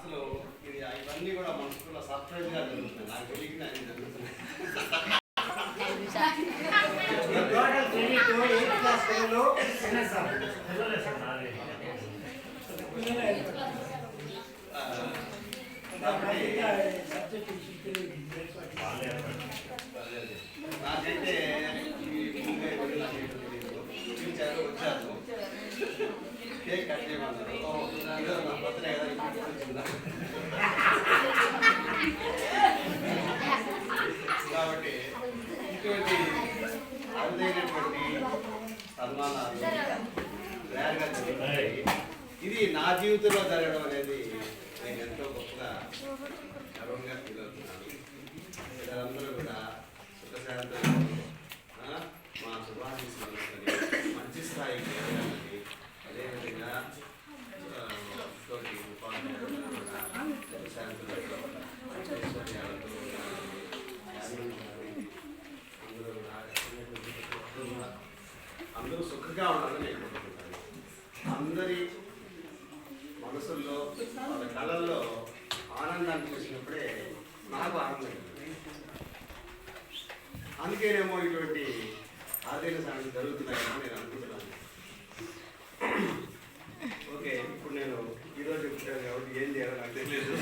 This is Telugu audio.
అసలు ఇది ఇవన్నీ కూడా మన స్కూల్లో సర్ప్రైజ్గా జరుగుతున్నాయి. నాకు తెలియక నాకు జరుగుతున్నాయి. నాకైతే వచ్చారు కేక్ కట్ చేయమన్నారు. నా బర్త్డే కాబట్టి ఇటువంటి అరుదైనటువంటి సన్మానాలు రేర్గా జరుగుతాయి. ఇది నా జీవితంలో జరగడం అనేది నేను ఎంతో గొప్పగా గర్వంగా ఫీల్ అవుతున్నాను. అందరూ కూడా సుఖశాంతులు మా శుభాశీస్సులు మంచి స్థాయికి వెళ్ళడానికి, అదేవిధంగా తోటి ఉపాధ్యాయులు కూడా సుఖశాంతులతో ఐశ్వర్యాలతో అందరూ సుఖంగా ఉండాలని నేను కోరుకుంటాను. అందరి మనసుల్లో వాళ్ళ కళల్లో ఆనందాన్ని చూసినప్పుడే నాకు ఆనందం. అందుకేనేమో ఇటువంటి ఆర్థిక సాధన జరుగుతున్నాయని నేను అనుకుంటున్నాను. ఓకే, ఇప్పుడు నేను ఈరోజు చెప్తాను కాబట్టి ఏం చేయాలో నాకు తెలియదు.